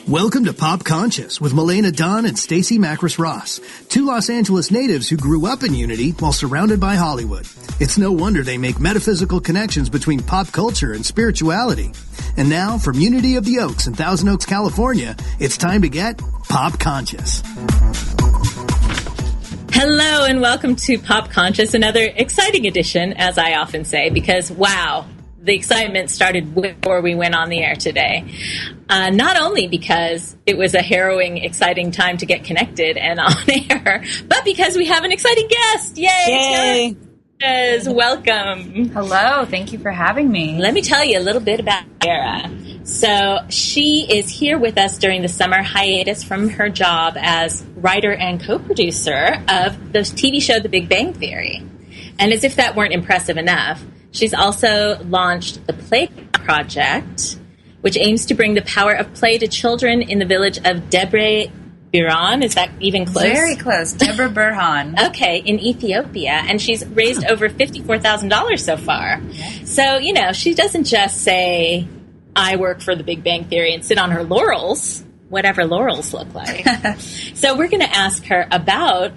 Welcome to Pop Conscious with Milena Dunn and Stacey Macris Ross, two Los Angeles natives who grew up in Unity while surrounded by Hollywood. It's no wonder they make metaphysical connections between pop culture and spirituality. And now, from Unity of the Oaks in Thousand Oaks, California, it's time to get Pop Conscious. Hello and welcome to Pop Conscious, another exciting edition, as I often say, because wow, the excitement started before we went on the air today. Not only because it was a harrowing, exciting time to get connected and on air, but because we have an exciting guest. Yay! Tara, welcome. Hello, thank you for having me. Let me tell you a little bit about Tara. So she is here with us during the summer hiatus from her job as writer and co-producer of the TV show The Big Bang Theory. And as if that weren't impressive enough, she's also launched the Play Project, which aims to bring the power of play to children in the village of Debre Birhan. Is that even close? Very close. Debre Birhan. Okay, in Ethiopia. And she's raised over $54,000 so far. So, you know, she doesn't just say, I work for the Big Bang Theory and sit on her laurels, whatever laurels look like. So we're going to ask her about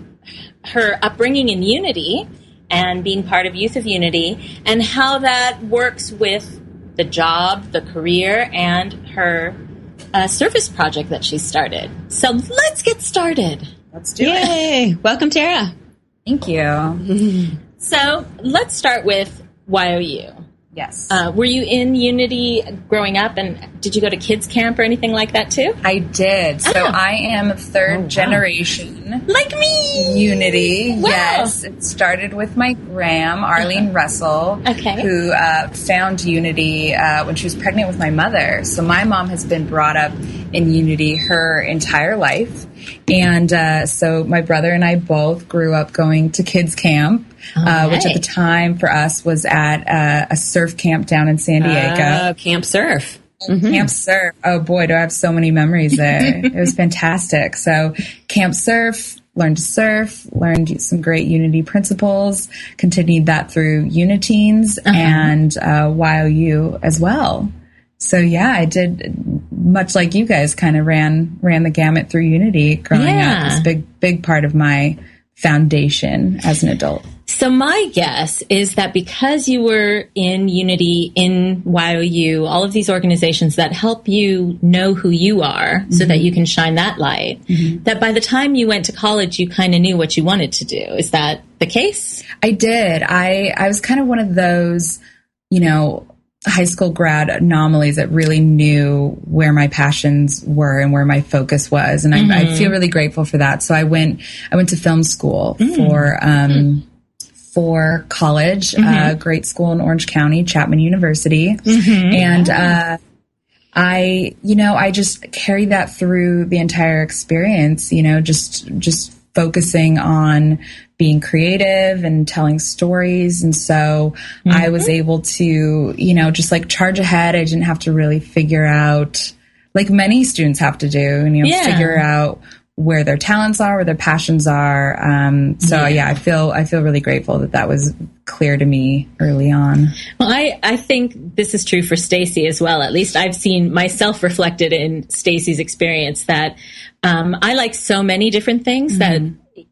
her upbringing in Unity and being part of Youth of Unity, and how that works with the job, the career, and her service project that she started. So let's get started. Let's do it. Yay! Welcome, Tara. Thank you. So let's start with YOU. Yes. Were you in Unity growing up, and did you go to kids camp or anything like that too? I did. So I am third generation. Like me! Unity. Wow. Yes. It started with my gram, Arlene Russell, who found Unity when she was pregnant with my mother. So my mom has been brought up in Unity her entire life. And so my brother and I both grew up going to kids camp, which at the time for us was at a surf camp down in San Diego. Camp Surf. Camp Surf. Oh boy, do I have so many memories there. It was fantastic. So Camp Surf, learned to surf, learned some great Unity principles, continued that through Uniteens and YOU as well. So yeah, I did much like you guys, kind of ran the gamut through Unity growing up. It's a big part of my foundation as an adult. So my guess is that because you were in Unity, in YOU, all of these organizations that help you know who you are so that you can shine that light, that by the time you went to college, you kind of knew what you wanted to do. Is that the case? I did. I was kind of one of those, you know, high school grad anomalies that really knew where my passions were and where my focus was. And I feel really grateful for that. So I went to film school for college, great school in Orange County, Chapman University. And, I just carried that through the entire experience, you know, just focusing on being creative and telling stories. And so I was able to, you know, just like charge ahead. I didn't have to really figure out, like many students have to do, and, you know, figure out where their talents are, where their passions are. I feel really grateful that was clear to me early on. Well, I think this is true for Stacey as well. At least I've seen myself reflected in Stacey's experience that I like so many different things that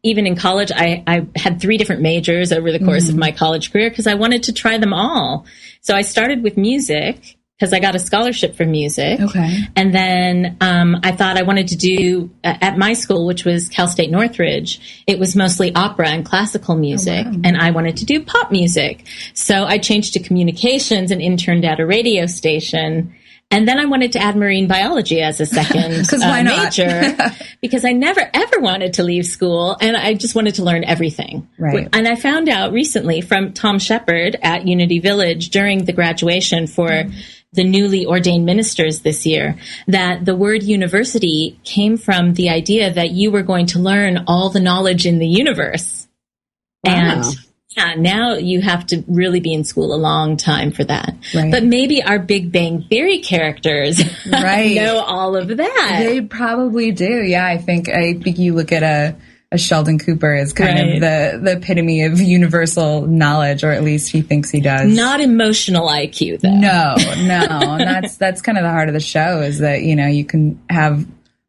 even in college, I had 3 different majors over the course of my college career because I wanted to try them all. So I started with music because I got a scholarship for music. Okay. And then I thought I wanted to do, at my school, which was Cal State Northridge, it was mostly opera and classical music. Oh, wow. And I wanted to do pop music. So I changed to communications and interned at a radio station. And then I wanted to add marine biology as a second major because I never, ever wanted to leave school. And I just wanted to learn everything. Right. And I found out recently from Tom Shepard at Unity Village during the graduation for the newly ordained ministers this year that the word university came from the idea that you were going to learn all the knowledge in the universe. Wow. And now you have to really be in school a long time for that. Right. But maybe our Big Bang Theory characters know all of that. They probably do. Yeah, I think you look at Sheldon Cooper is kind of the epitome of universal knowledge, or at least he thinks he does. Not emotional IQ, though. No. And that's kind of the heart of the show, is that, you can have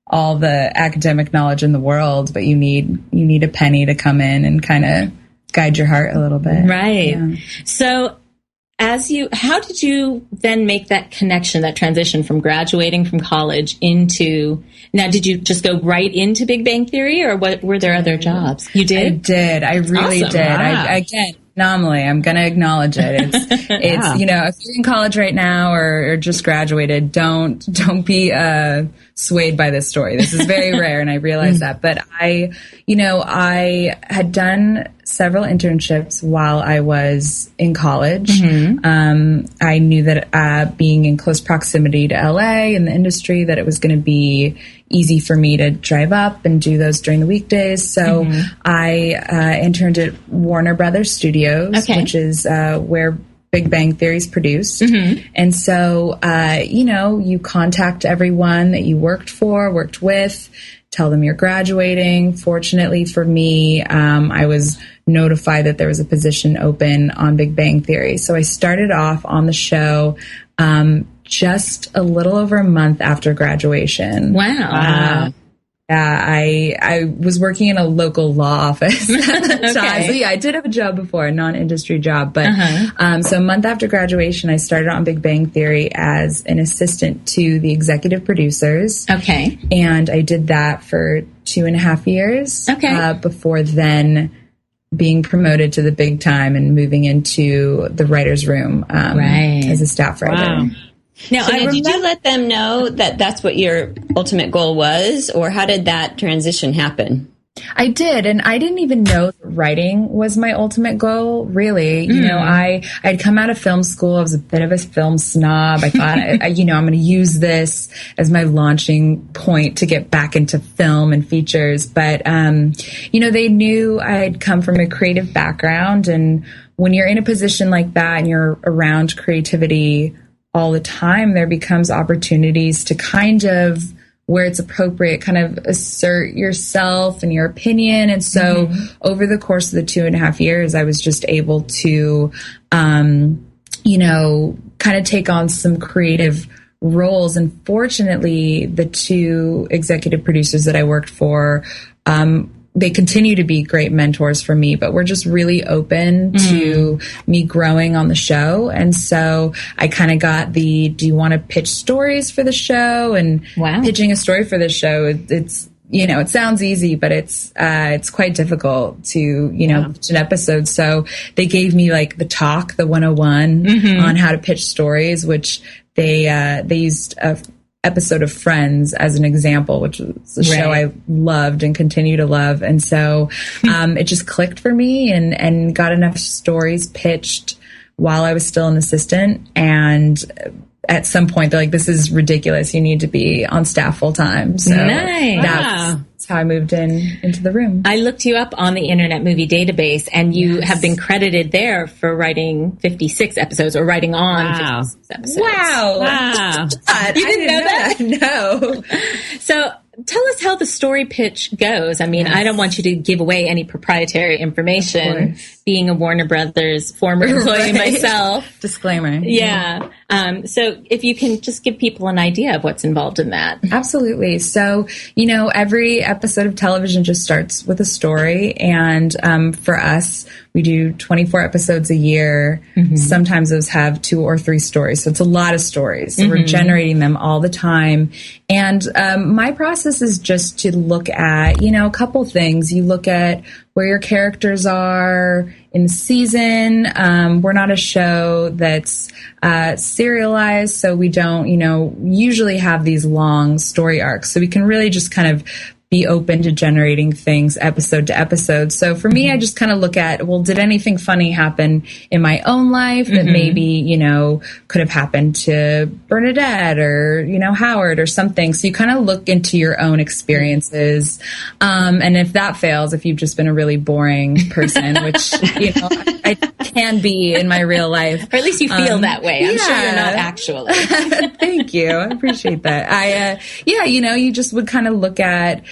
all the academic knowledge in the world, but you need a penny to come in and kind of guide your heart a little bit. Right. Yeah. So how did you then make that connection, that transition from graduating from college into, now did you just go right into Big Bang Theory, or were there other jobs? You did? I did. I really awesome. did. Wow. Again, anomaly. I'm going to acknowledge it. It's, if you're in college right now or just graduated, don't be swayed by this story. This is very rare, and I realize that. But I had done several internships while I was in college. I knew that being in close proximity to LA in the industry, that it was going to be easy for me to drive up and do those during the weekdays. So I interned at Warner Brothers Studios, which is where Big Bang Theory is produced. And so, you contact everyone that you worked with, tell them you're graduating. Fortunately for me, I was notified that there was a position open on Big Bang Theory. So I started off on the show just a little over a month after graduation. Wow. I was working in a local law office at the time. So I did have a job before, a non-industry job. But so a month after graduation, I started on Big Bang Theory as an assistant to the executive producers. Okay. And I did that for 2.5 years. Okay. Before then being promoted to the big time and moving into the writer's room as a staff writer. Wow. Now, Did you let them know that that's what your ultimate goal was, or how did that transition happen? I did, and I didn't even know that writing was my ultimate goal, really. I'd come out of film school. I was a bit of a film snob. I thought, I'm going to use this as my launching point to get back into film and features. But, they knew I had come from a creative background, and when you're in a position like that and you're around creativity all the time, there becomes opportunities to kind of, where it's appropriate, kind of assert yourself and your opinion. And so over the course of the 2.5 years, I was just able to, kind of take on some creative roles. And fortunately, the two executive producers that I worked for, they continue to be great mentors for me, but we're just really open to me growing on the show. And so I kind of got do you want to pitch stories for the show? And pitching a story for the show, it's, it sounds easy, but it's quite difficult to, pitch an episode. So they gave me like the 101 on how to pitch stories, which they used episode of Friends as an example, which was a show I loved and continue to love. And so it just clicked for me and got enough stories pitched while I was still an assistant. And at some point, they're like, this is ridiculous. You need to be on staff full time. So that's how I moved into the room. I looked you up on the Internet Movie Database, and you have been credited there for writing 56 episodes, or writing on 56 episodes. Wow. You didn't know that? No. So tell us how the story pitch goes. I mean, I don't want you to give away any proprietary information, being a Warner Brothers former employee myself. Disclaimer. Yeah. So if you can just give people an idea of what's involved in that. Absolutely. So, every episode of television just starts with a story. And for us, we do 24 episodes a year. Sometimes those have 2 or 3 stories. So it's a lot of stories. So we're generating them all the time. And my process is just to look at, a couple things. You look at where your characters are in the season. We're not a show that's serialized, so we don't, usually have these long story arcs. So we can really just kind of be open to generating things episode to episode. So for me, I just kind of look at, well, did anything funny happen in my own life that maybe, could have happened to Bernadette or, Howard or something. So you kind of look into your own experiences. And if that fails, if you've just been a really boring person, which, I can be in my real life. Or at least you feel that way. I'm sure you're not actually. Thank you. I appreciate that. You just would kind of look at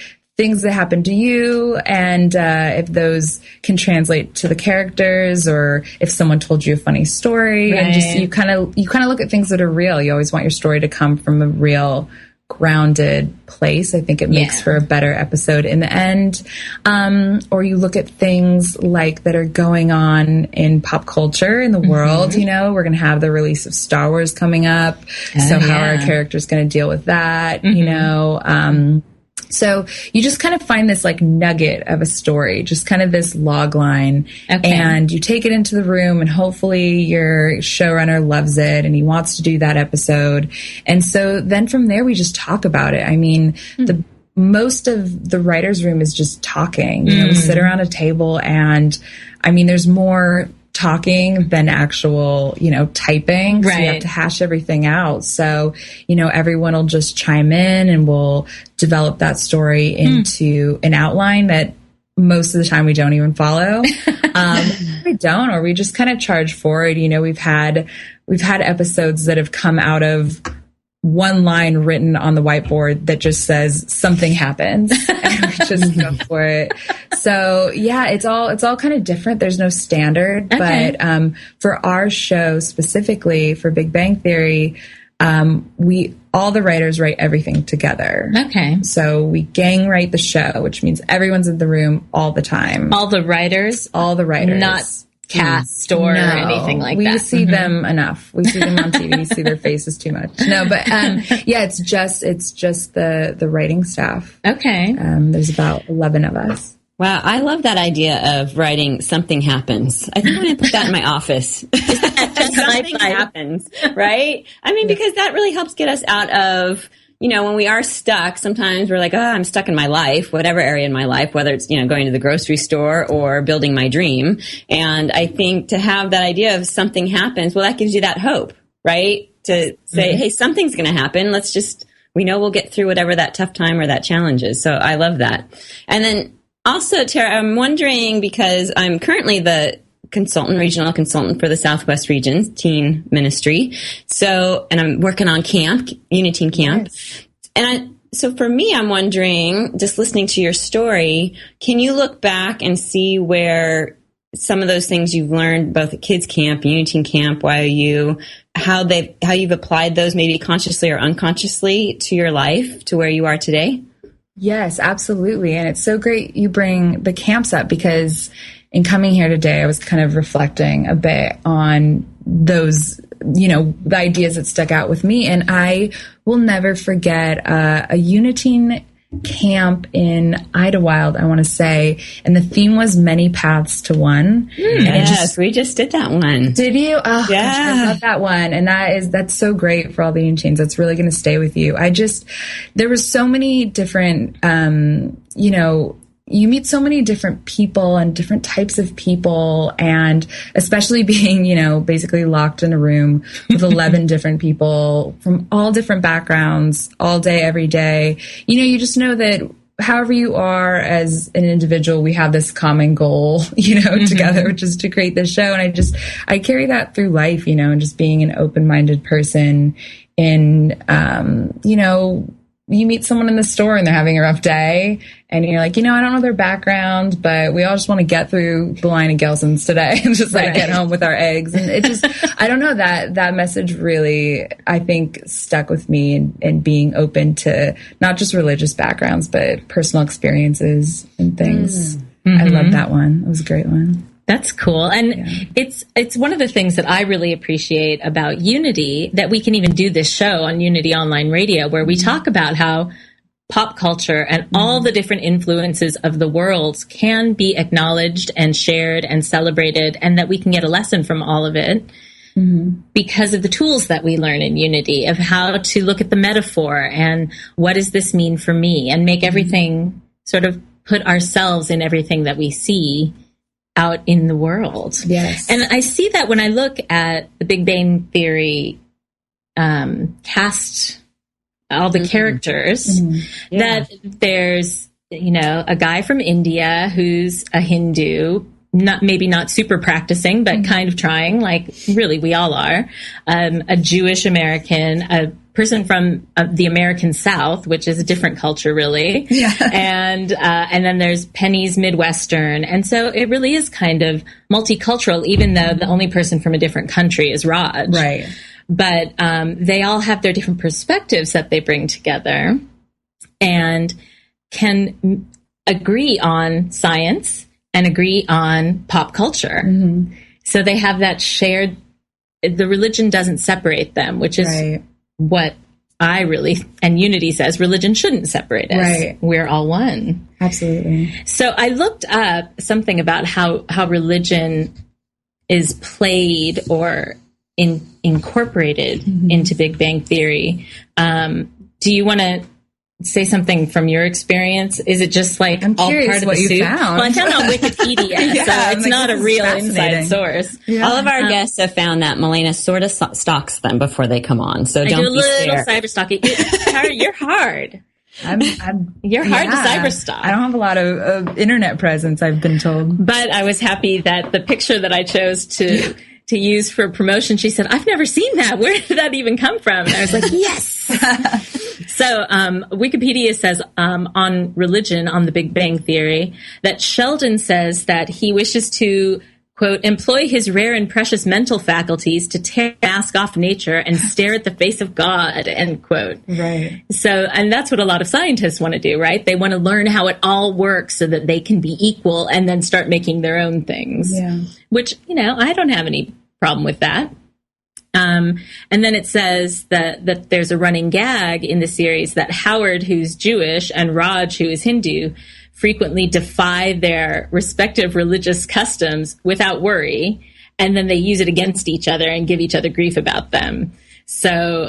things that happen to you, and if those can translate to the characters, or if someone told you a funny story, and just you kind of look at things that are real. You always want your story to come from a real, grounded place. I think it makes for a better episode in the end. Or you look at things like that are going on in pop culture in the world. You know, we're going to have the release of Star Wars coming up. So how are our characters going to deal with that? You know, so you just kind of find this like nugget of a story, just kind of this log line, and you take it into the room, and hopefully your showrunner loves it and he wants to do that episode. And so then from there, we just talk about it. I mean, most of the writer's room is just talking. You know, we sit around a table, and I mean, there's more talking than actual, you know, typing. So you have to hash everything out. So, you know, everyone will just chime in, and we'll develop that story into an outline that most of the time we don't even follow. We don't, or we just kind of charge forward. You know, we've had episodes that have come out of one line written on the whiteboard that just says something happens, and we just go for it. So yeah, it's all kind of different. There's no standard, but for our show specifically for Big Bang Theory, all the writers write everything together. Okay. So we gang write the show, which means everyone's in the room all the time. All the writers, not cast or anything like that. We see them enough. We see them on TV. We see their faces too much. No, but yeah, it's just the writing staff. Okay. There's about 11 of us. Wow, I love that idea of writing something happens. I think I'm going to put that in my office. Something happens, right? I mean, because that really helps get us out of, you know, when we are stuck, sometimes we're like, oh, I'm stuck in my life, whatever area in my life, whether it's, you know, going to the grocery store or building my dream. And I think to have that idea of something happens, well, that gives you that hope, right? To say, hey, something's going to happen. We know we'll get through whatever that tough time or that challenge is. So I love that. And then also, Tara, I'm wondering, because I'm currently the regional consultant for the Southwest Region's teen ministry. So, and I'm working on camp, Uniteen Camp. Nice. And so for me, I'm wondering, just listening to your story, can you look back and see where some of those things you've learned, both at Kids Camp, Uniteen Camp, YOU, how you've applied those maybe consciously or unconsciously to your life, to where you are today? Yes, absolutely. And it's so great you bring the camps up, because in coming here today, I was kind of reflecting a bit on those, you know, the ideas that stuck out with me. And I will never forget a Uniteen camp in Idlewild, I want to say, and the theme was Many Paths to One. Yes, we just did that one. Did you? Oh, yeah. Gosh, I love that one. And that's so great for all the Uniteens. That's really going to stay with you. There was so many different, you know, you meet so many different people and different types of people, and especially being, you know, basically locked in a room with 11 different people from all different backgrounds all day, every day. You know, you just know that however you are as an individual, we have this common goal, you know, together, which is to create this show. And I carry that through life, you know, and just being an open-minded person in, you know, you meet someone in the store and they're having a rough day, and you're like, you know, I don't know their background, but we all just want to get through the line of Gelson's today and just like get home with our eggs. And it just, I don't know, that message really, I think, stuck with me, and being open to not just religious backgrounds, but personal experiences and things. I love that one. It was a great one. That's cool. And it's one of the things that I really appreciate about Unity, that we can even do this show on Unity Online Radio, where we talk about how pop culture and all the different influences of the world can be acknowledged and shared and celebrated, and that we can get a lesson from all of it because of the tools that we learn in Unity, of how to look at the metaphor and what does this mean for me, and make everything sort of put ourselves in everything that we see out in the world. Yes. And I see that when I look at the Big Bang Theory cast, all the characters, that there's, you know, a guy from India who's a Hindu, maybe not super practicing, but kind of trying, like really we all are, a Jewish American, a person from the American South, which is a different culture, really. Yeah. And then there's Penny's Midwestern. And so it really is kind of multicultural, even though the only person from a different country is Raj. Right. But they all have their different perspectives that they bring together and can agree on science and agree on pop culture. Mm-hmm. So they have that shared, the religion doesn't separate them, which is what I really, and Unity says religion shouldn't separate us. Right. We're all one. Absolutely. So I looked up something about how religion is played or incorporated into Big Bang Theory. Do you want to say something from your experience? Is it just like I'm all curious part of what the you soup? found. Well, I found on Wikipedia, so it's not a real inside source. Yeah. All of our guests have found that Milena sort of stalks them before they come on, so don't be scared. I do a little cyber stalking. You're hard. You're hard to cyber stalk. I don't have a lot of internet presence, I've been told. But I was happy that the picture that I chose to use for promotion, she said, I've never seen that. Where did that even come from? And I was like, yes. So Wikipedia says on religion, on the Big Bang Theory, that Sheldon says that he wishes to, quote, employ his rare and precious mental faculties to tear the mask off nature and stare at the face of God, end quote. Right. So, and that's what a lot of scientists want to do, right? They want to learn how it all works so that they can be equal and then start making their own things. Yeah. Which, I don't have any problem with that. And then it says that there's a running gag in the series that Howard, who's Jewish, and Raj, who is Hindu, frequently defy their respective religious customs without worry, and then they use it against each other and give each other grief about them. So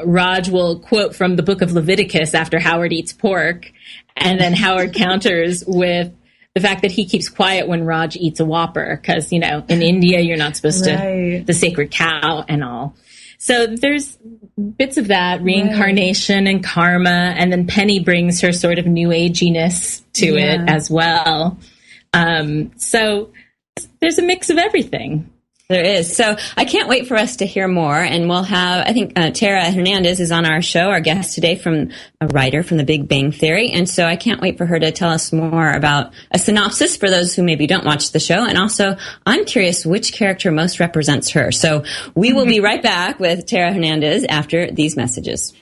Raj will quote from the book of Leviticus after Howard eats pork, and then Howard counters with the fact that he keeps quiet when Raj eats a Whopper, because, in India, you're not supposed to, the sacred cow and all. So there's bits of that, reincarnation and karma, and then Penny brings her sort of new aginess to it as well. So there's a mix of everything. There is. So I can't wait for us to hear more. And we'll have, I think, Tara Hernandez is on our show, our guest today, from a writer from the Big Bang Theory. And so I can't wait for her to tell us more about a synopsis for those who maybe don't watch the show. And also, I'm curious which character most represents her. So we will be right back with Tara Hernandez after these messages.